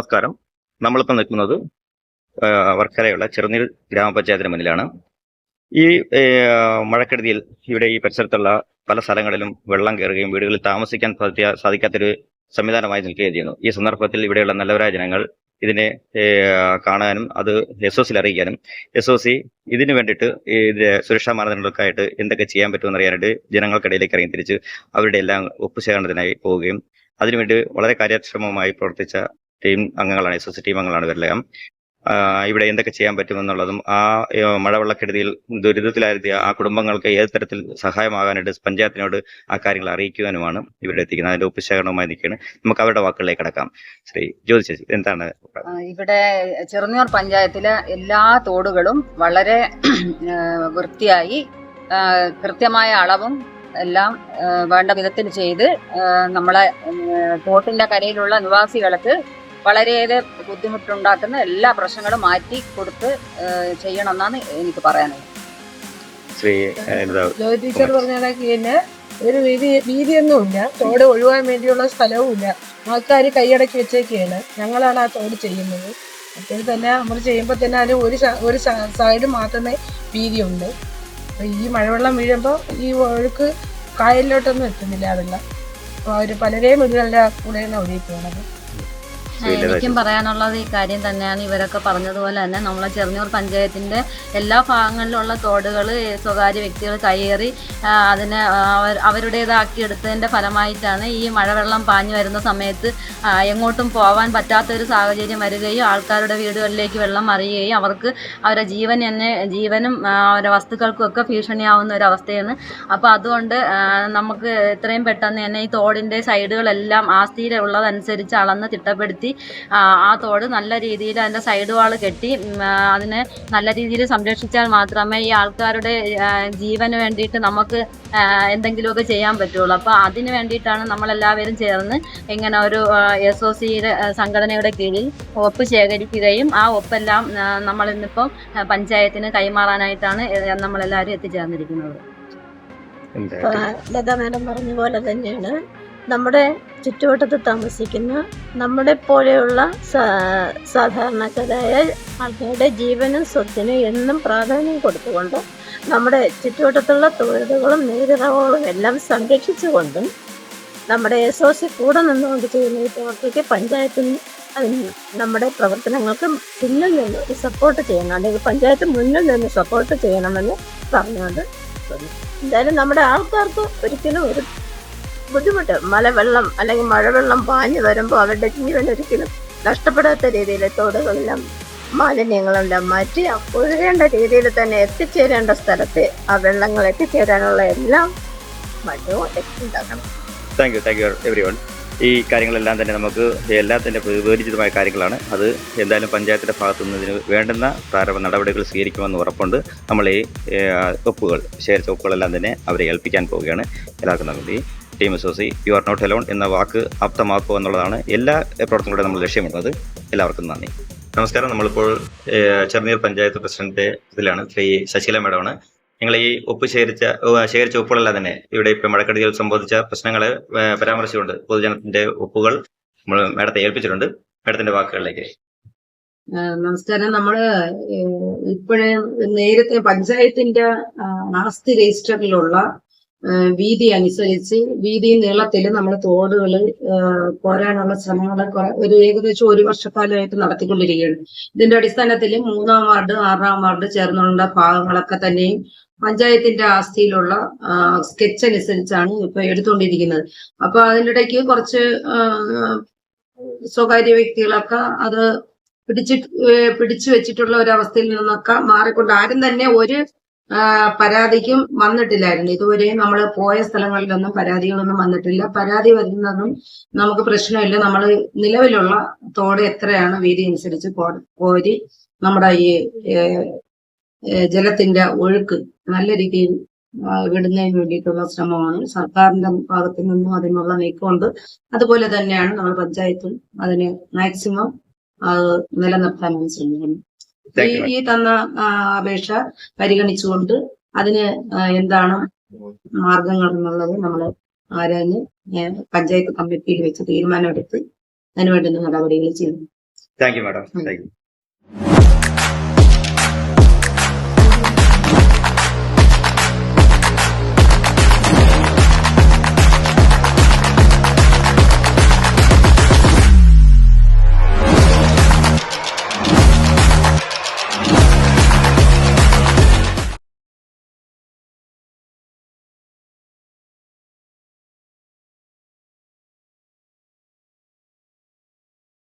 നമസ്കാരം. നമ്മളിപ്പോൾ നിൽക്കുന്നത് വർക്കലയുള്ള ചെറുനീർ ഗ്രാമപഞ്ചായത്തിന് മുന്നിലാണ്. ഈ മഴക്കെടുതിയിൽ ഇവിടെ ഈ പരിസരത്തുള്ള പല സ്ഥലങ്ങളിലും വെള്ളം കയറുകയും വീടുകളിൽ താമസിക്കാൻ സാധിക്കാത്തൊരു സംവിധാനമായി നിൽക്കുകയും ചെയ്യുന്നു. ഈ സന്ദർഭത്തിൽ ഇവിടെയുള്ള നല്ലവരായ ജനങ്ങൾ ഇതിനെ കാണാനും അത് SOC അറിയിക്കാനും SOC ഇതിനു വേണ്ടിയിട്ട് ഇതിന്റെ സുരക്ഷാ മാനദണ്ഡങ്ങൾക്കായിട്ട് എന്തൊക്കെ ചെയ്യാൻ പറ്റുമെന്ന് അറിയാനായിട്ട് ജനങ്ങൾക്കിടയിലേക്ക് ഇറങ്ങി തിരിച്ച് അവരുടെ എല്ലാം ഒപ്പുശേഖരണത്തിനായി പോവുകയും അതിനുവേണ്ടി വളരെ കാര്യക്ഷമമായി പ്രവർത്തിച്ച ടീം അംഗങ്ങളാണ്, SOC ടീം അംഗങ്ങളാണ് ഇവരെല്ലാം. ഇവിടെ എന്തൊക്കെ ചെയ്യാൻ പറ്റുമെന്നുള്ളതും ആ മഴവെള്ളക്കെടുതിയിൽ ദുരിതത്തിലായിരുത്തിയ ആ കുടുംബങ്ങൾക്ക് ഏത് തരത്തിൽ സഹായമാകാനായിട്ട് പഞ്ചായത്തിനോട് ആ കാര്യങ്ങൾ അറിയിക്കുവാനുമാണ് ഇവിടെ എത്തിക്കുന്നത്. അതിന്റെ ഒപ്പുശേഖരണവുമായി നിൽക്കുകയാണ്. നമുക്ക് അവരുടെ വാക്കുകളിലേക്ക് കടക്കാം. ശ്രീ ജ്യോതി ചേച്ചി, എന്താണ് ഇവിടെ ചെറുന്നിയൂർ പഞ്ചായത്തിലെ എല്ലാ തോടുകളും വളരെ വൃത്തിയായി കൃത്യമായ അളവും എല്ലാം വേണ്ട വിധത്തിൽ ചെയ്ത് നമ്മളെ തോട്ടിന്റെ കരയിലുള്ള നിവാസികൾക്ക് വളരെയേറെ ബുദ്ധിമുട്ടുണ്ടാക്കുന്ന എല്ലാ പ്രശ്നങ്ങളും മാറ്റി കൊടുത്ത് ചെയ്യണമെന്നാണ് എനിക്ക് പറയാനുള്ളത്. ടീച്ചർ പറഞ്ഞ കണക്ക് തന്നെ ഒരു വീതിയൊന്നുമില്ല, തോട് ഒഴുകാൻ വേണ്ടിയുള്ള സ്ഥലവും ഇല്ല. ആൾക്കാർ കൈയടക്കി വെച്ചേക്കാണ്. ഞങ്ങളാണ് ആ തോട് ചെയ്യുന്നത്. അപ്പോൾ തന്നെ നമ്മൾ ചെയ്യുമ്പോൾ തന്നെ അതിന് ഒരു സൈഡ് മാത്രമേ വീതിയുണ്ട്. ഈ മഴവെള്ളം വീഴുമ്പോൾ ഈ ഒഴുക്ക് കായലിലോട്ടൊന്നും എത്തുന്നില്ല ആ വെള്ളം. അപ്പോൾ അവർ പലരെയും വീടുകളുടെ കൂടെയാണ് ഒഴുകി പോകുന്നത്. എനിക്കും പറയാനുള്ളത് ഈ കാര്യം തന്നെയാണ്. ഇവരൊക്കെ പറഞ്ഞതുപോലെ തന്നെ നമ്മളെ ചെറുന്നിയൂർ പഞ്ചായത്തിന്റെ എല്ലാ ഭാഗങ്ങളിലുള്ള തോടുകൾ സ്വകാര്യ വ്യക്തികൾ കയ്യേറി അതിനെ അവരുടേതാക്കിയെടുത്തതിന്റെ ഫലമായിട്ടാണ് ഈ മഴവെള്ളം പാഞ്ഞു വരുന്ന സമയത്ത് എങ്ങോട്ടും പോകാൻ പറ്റാത്തൊരു സാഹചര്യം വരികയും ആൾക്കാരുടെ വീടുകളിലേക്ക് വെള്ളം മറിയുകയും അവർക്ക് അവരുടെ ജീവനും അവരുടെ വസ്തുക്കൾക്കും ഒക്കെ ഭീഷണിയാവുന്ന ഒരു അവസ്ഥയാണ്. അപ്പോൾ അതുകൊണ്ട് നമുക്ക് എത്രയും പെട്ടെന്ന് തന്നെ ഈ തോടിന്റെ സൈഡുകളെല്ലാം ആസ്തിയിലുള്ളതനുസരിച്ച് അളന്ന് തിട്ടപ്പെടുത്തി ആ തോട് നല്ല രീതിയിൽ അതിൻ്റെ സൈഡ് വാള് കെട്ടി അതിനെ നല്ല രീതിയിൽ സംരക്ഷിച്ചാൽ മാത്രമേ ഈ ആൾക്കാരുടെ ജീവന് വേണ്ടിയിട്ട് നമുക്ക് എന്തെങ്കിലുമൊക്കെ ചെയ്യാൻ പറ്റുള്ളൂ. അപ്പോൾ അതിന് വേണ്ടിയിട്ടാണ് നമ്മളെല്ലാവരും ചേർന്ന് ഇങ്ങനെ ഒരു SOC സംഘടനയുടെ കീഴിൽ ഒപ്പ് ശേഖരിക്കുകയും ആ ഒപ്പെല്ലാം നമ്മളിന്നിപ്പം പഞ്ചായത്തിന് കൈമാറാനായിട്ടാണ് നമ്മളെല്ലാവരും എത്തിച്ചേർന്നിരിക്കുന്നത്. ലത മാഡം പറഞ്ഞ പോലെ തന്നെയാണ് നമ്മുടെ ചുറ്റുവട്ടത്ത് താമസിക്കുന്ന നമ്മളെ പോലെയുള്ള സാധാരണക്കാരായ ആൾക്കാരുടെ ജീവനും സ്വത്തിനും എന്നും പ്രാധാന്യം കൊടുത്തുകൊണ്ട് നമ്മുടെ ചുറ്റുവട്ടത്തുള്ള തൊഴിലുകളും നീരുറവുകളും എല്ലാം സംരക്ഷിച്ചുകൊണ്ടും നമ്മുടെ SOC കൂടെ നിന്നുകൊണ്ട് ചെയ്യുന്ന ഈ പ്രവർത്തിക്ക് പഞ്ചായത്തിന് അതിന് നമ്മുടെ പ്രവർത്തനങ്ങൾക്ക് പിന്നിൽ നിന്ന് ഒരു സപ്പോർട്ട് ചെയ്യണം, അല്ലെങ്കിൽ പഞ്ചായത്ത് മുന്നിൽ നിന്ന് സപ്പോർട്ട് ചെയ്യണമെന്ന് പറഞ്ഞുകൊണ്ട് എന്തായാലും നമ്മുടെ ആൾക്കാർക്ക് ഒരിക്കലും ഒരു ബുദ്ധിമുട്ട് മലവെള്ളം അല്ലെങ്കിൽ മഴവെള്ളം പാഞ്ഞു വരുമ്പോൾ അവരുടെ ജീവൻ ഒരിക്കലും നഷ്ടപ്പെടാത്ത രീതിയിൽ തോടുകളെല്ലാം മാലിന്യങ്ങളെല്ലാം മാറ്റി ഒഴുകേണ്ട രീതിയിൽ തന്നെ എത്തിച്ചേരേണ്ട സ്ഥലത്ത് ആ വെള്ളങ്ങൾ എത്തിച്ചേരാനുള്ള എല്ലാം മാറ്റവും ഉണ്ടാക്കണം. Thank you everyone. ഈ കാര്യങ്ങളെല്ലാം തന്നെ നമുക്ക് എല്ലാത്തിൻ്റെ വിപരീതമായ കാര്യങ്ങളാണ്. അത് എന്തായാലും പഞ്ചായത്തിൻ്റെ ഭാഗത്തു നിന്ന് ഇതിന് വേണ്ടുന്ന പ്രാരംഭ നടപടികൾ സ്വീകരിക്കുമെന്ന് ഉറപ്പുണ്ട്. നമ്മൾ ഈ ഒപ്പുകൾ ശേഖരിച്ച ഒപ്പുകളെല്ലാം തന്നെ അവരെ ഏൽപ്പിക്കാൻ പോവുകയാണ്. എല്ലാവർക്കും നന്ദി. Team SOC you are not alone എന്ന വാക്ക് ആപ്തമാക്കുക എന്നുള്ളതാണ് എല്ലാ പ്രവർത്തനങ്ങളുടെ നമ്മൾ ലക്ഷ്യമിടുന്നത്. എല്ലാവർക്കും നന്ദി. നമസ്കാരം. നമ്മളിപ്പോൾ ചെറുനീർ പഞ്ചായത്ത് പ്രസിഡന്റ് ഇതിലാണ്. ശ്രീ ശശികല മാഡമാണ്. നിങ്ങൾ ഈ ഒപ്പ് ശേഖരിച്ച ഒപ്പുകളെല്ലാം തന്നെ ഇവിടെ ഇപ്പം മഴക്കെടുതിയിൽ സംബന്ധിച്ച പ്രശ്നങ്ങളെ പരാമർശിച്ചുകൊണ്ട് പൊതുജനത്തിന്റെ ഒപ്പുകൾ നമ്മൾ മാഡത്തെ ഏൽപ്പിച്ചിട്ടുണ്ട്. മാഡത്തിന്റെ വാക്കുകളിലേക്ക്. നമസ്കാരം. നമ്മള് ഇപ്പോഴേ നേരത്തെ പഞ്ചായത്തിന്റെ ആസ്തി രജിസ്റ്ററിലുള്ള വീതി അനുസരിച്ച് വീതി നീളത്തിൽ നമ്മൾ തോടുകൾ കോരാനുള്ള ശ്രമങ്ങൾ ഒരു ഏകദേശം 1 വർഷക്കാലമായിട്ട് നടത്തിക്കൊണ്ടിരിക്കുകയാണ്. ഇതിന്റെ അടിസ്ഥാനത്തിൽ 3-ാം വാർഡ് 6-ാം വാർഡ് ചേർന്നുള്ള ഭാഗങ്ങളൊക്കെ തന്നെയും പഞ്ചായത്തിന്റെ ആസ്തിയിലുള്ള സ്കെച്ച് അനുസരിച്ചാണ് ഇപ്പൊ എടുത്തുകൊണ്ടിരിക്കുന്നത്. അപ്പൊ അതിനിടയ്ക്ക് കുറച്ച് സ്വകാര്യ വ്യക്തികളൊക്കെ അത് പിടിച്ചു വെച്ചിട്ടുള്ള ഒരവസ്ഥയിൽ നിന്നൊക്കെ മാറിക്കൊണ്ട് ആരും തന്നെ ഒരു പരാതിക്കും വന്നിട്ടില്ലായിരുന്നു. ഇതുവരെ നമ്മൾ പോയ സ്ഥലങ്ങളിലൊന്നും പരാതികളൊന്നും വന്നിട്ടില്ല. പരാതി വരുന്നതും നമുക്ക് പ്രശ്നമില്ല. നമ്മൾ നിലവിലുള്ള തോട് എത്രയാണ് വീതി അനുസരിച്ച് കോരി നമ്മുടെ ഈ ജലത്തിന്റെ ഒഴുക്ക് നല്ല രീതിയിൽ വിടുന്നതിന് വേണ്ടിയിട്ടുള്ള ശ്രമമാണ് സർക്കാരിന്റെ ഭാഗത്തു നിന്നും അതിനുള്ള നീക്കമുണ്ട്. അതുപോലെ തന്നെയാണ് നമ്മൾ പഞ്ചായത്തും അതിന് മാക്സിമം നിലനിർത്താനാണ് ശ്രമിക്കുന്നത്. ഈ തന്ന അപേക്ഷ പരിഗണിച്ചുകൊണ്ട് അതിന് എന്താണ് മാർഗങ്ങൾ എന്നുള്ളത് നമ്മൾ ആരാഞ്ഞ് പഞ്ചായത്ത് കമ്മിറ്റിയിൽ വെച്ച് തീരുമാനമെടുത്ത് അതിനുവേണ്ടുന്ന നടപടികൾ ചെയ്യുന്നു. Thank you madam. Thank you.